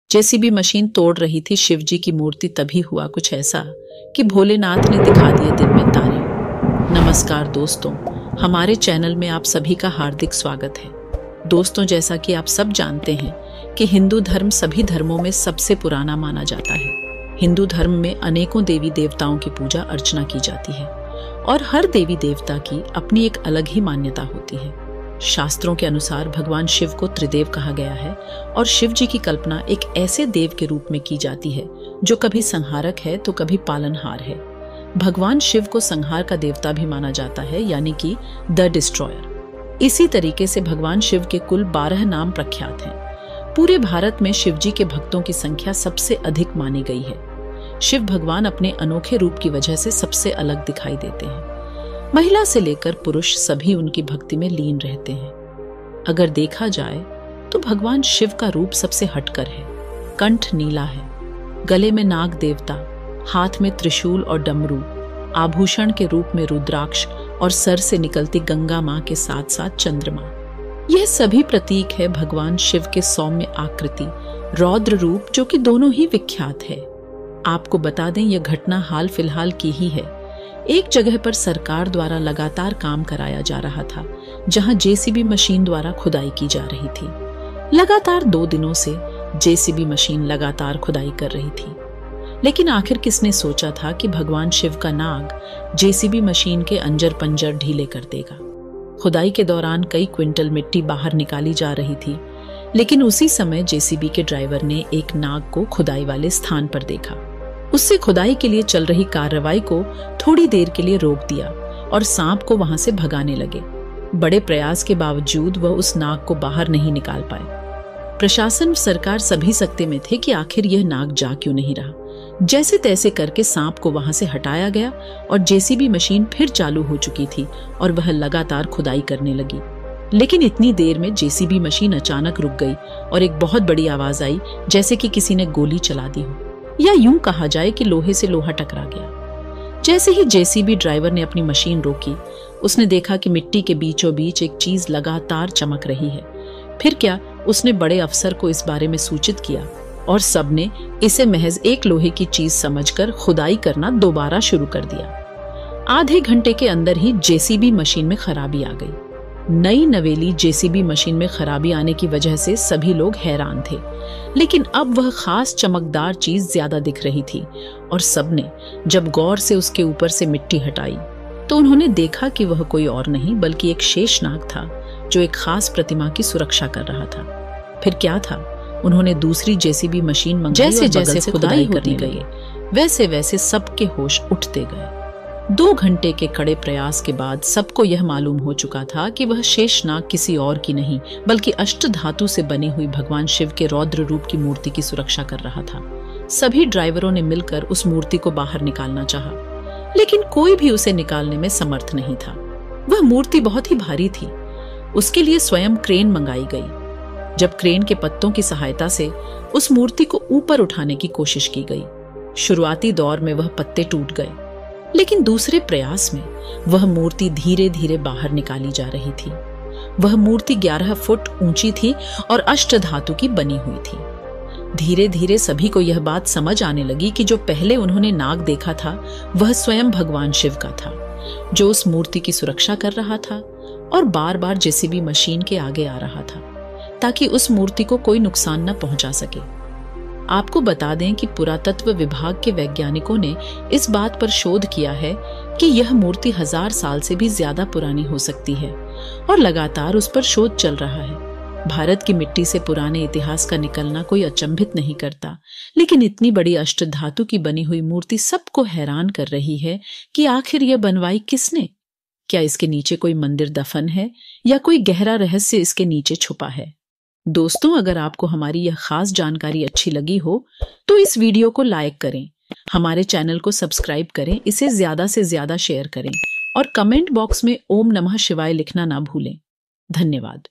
JCB machine तोड़ रही थी शिवजी की मूर्ति, तभी हुआ कुछ ऐसा कि भोलेनाथ ने दिखा दिए दिन में तारे। नमस्कार दोस्तों, हमारे चैनल में आप सभी का हार्दिक स्वागत है। दोस्तों, जैसा कि आप सब जानते हैं कि हिंदू धर्म सभी धर्मों में सबसे पुराना माना जाता है। हिंदू धर्म में अनेकों देवी देवताओं की पूजा अर्चना की जाती है और हर देवी देवता की अपनी एक अलग ही मान्यता होती है। शास्त्रों के अनुसार भगवान शिव को त्रिदेव कहा गया है और शिव जी की कल्पना एक ऐसे देव के रूप में की जाती है जो कभी संहारक है तो कभी पालनहार है। भगवान शिव को संहार का देवता भी माना जाता है, यानी कि द डिस्ट्रॉयर। इसी तरीके से भगवान शिव के कुल 12 नाम प्रख्यात हैं। पूरे भारत में शिव जी के भक्तों की संख्या सबसे अधिक मानी गई है। शिव भगवान अपने अनोखे रूप की वजह से सबसे अलग दिखाई देते हैं। महिला से लेकर पुरुष सभी उनकी भक्ति में लीन रहते हैं। अगर देखा जाए तो भगवान शिव का रूप सबसे हटकर है। कंठ नीला है, गले में नाग देवता, हाथ में त्रिशूल और डमरू, आभूषण के रूप में रुद्राक्ष और सर से निकलती गंगा मां के साथ साथ चंद्रमा। यह सभी प्रतीक है भगवान शिव के सौम्य आकृति, रौद्र रूप, जो कि दोनों ही विख्यात है। आपको बता दें, यह घटना हाल फिलहाल की ही है। एक जगह पर सरकार द्वारा लगातार काम कराया जा रहा था, जहां जेसीबी मशीन द्वारा खुदाई की जा रही थी। लगातार 2 दिनों से जेसीबी मशीन लगातार खुदाई कर रही थी, लेकिन आखिर किसने सोचा था कि भगवान शिव का नाग जेसीबी मशीन के अंजर पंजर ढीले कर देगा। खुदाई के दौरान कई क्विंटल मिट्टी बाहर निकाली जा रही थी, लेकिन उसी समय जेसीबी के ड्राइवर ने एक नाग को खुदाई वाले स्थान पर देखा। उससे खुदाई के लिए चल रही कार्रवाई को थोड़ी देर के लिए रोक दिया और सांप को वहां से भगाने लगे। बड़े प्रयास के बावजूद वह उस नाग को बाहर नहीं निकाल पाए। प्रशासन, सरकार सभी सकते में थे कि आखिर यह नाग जा क्यों नहीं रहा। जैसे तैसे करके सांप को वहां से हटाया गया और जेसीबी मशीन फिर चालू हो चुकी थी और वह लगातार खुदाई करने लगी। लेकिन इतनी देर में जेसीबी मशीन अचानक रुक गई और एक बहुत बड़ी आवाज आई, जैसे कि किसी ने गोली चला दी हो, या यूं कहा जाए कि लोहे से लोहा टकरा गया। जैसे ही जेसीबी ड्राइवर ने अपनी मशीन रोकी, उसने देखा कि मिट्टी के बीचों बीच एक चीज लगातार चमक रही है। फिर क्या, उसने बड़े अफसर को इस बारे में सूचित किया और सबने इसे महज एक लोहे की चीज समझकर खुदाई करना दोबारा शुरू कर दिया। आधे घंटे के अंदर ही जेसीबी मशीन में खराबी आ गई। नई नवेली जेसीबी मशीन में खराबी आने की वजह से सभी लोग हैरान थे, लेकिन अब वह खास चमकदार चीज ज्यादा दिख रही थी और सबने जब गौर से उसके ऊपर से मिट्टी हटाई तो उन्होंने देखा कि वह कोई और नहीं बल्कि एक शेषनाग था, जो एक खास प्रतिमा की सुरक्षा कर रहा था। फिर क्या था, उन्होंने दूसरी जेसीबी मशीन मंगाई। जैसे जैसे खुदाई होती गई, वैसे वैसे सबके होश उठते गए। 2 घंटे के कड़े प्रयास के बाद सबको यह मालूम हो चुका था कि वह शेषनाग किसी और की नहीं बल्कि अष्टधातु से बनी हुई भगवान शिव के रौद्र रूप की मूर्ति की सुरक्षा कर रहा था। सभी ड्राइवरों ने मिलकर उस मूर्ति को बाहर निकालना चाहा, लेकिन कोई भी उसे निकालने में समर्थ नहीं था। वह मूर्ति बहुत ही भारी थी। उसके लिए स्वयं क्रेन मंगाई गई। जब क्रेन के पत्तों की सहायता से उस मूर्ति को ऊपर उठाने की कोशिश की गई, शुरुआती दौर में वह पत्ते टूट गए, लेकिन दूसरे प्रयास में वह मूर्ति धीरे धीरे बाहर निकाली जा रही थी। वह मूर्ति 11 फुट ऊंची थी और अष्टधातु की बनी हुई थी। धीरे धीरे सभी को यह बात समझ आने लगी कि जो पहले उन्होंने नाग देखा था वह स्वयं भगवान शिव का था, जो उस मूर्ति की सुरक्षा कर रहा था और बार बार जेसीबी मशीन के आगे आ रहा था ताकि उस मूर्ति को कोई नुकसान न पहुंचा सके। आपको बता दें कि पुरातत्व विभाग के वैज्ञानिकों ने इस बात पर शोध किया है कि यह मूर्ति 1000 साल से भी ज्यादा पुरानी हो सकती है और लगातार उस पर शोध चल रहा है। भारत की मिट्टी से पुराने इतिहास का निकलना कोई अचंभित नहीं करता, लेकिन इतनी बड़ी अष्टधातु की बनी हुई मूर्ति सबको हैरान कर रही है कि आखिर यह बनवाई किसने। क्या इसके नीचे कोई मंदिर दफन है या कोई गहरा रहस्य इसके नीचे छुपा है? दोस्तों, अगर आपको हमारी यह खास जानकारी अच्छी लगी हो तो इस वीडियो को लाइक करें, हमारे चैनल को सब्सक्राइब करें, इसे ज्यादा से ज्यादा शेयर करें और कमेंट बॉक्स में ओम नमः शिवाय लिखना ना भूलें। धन्यवाद।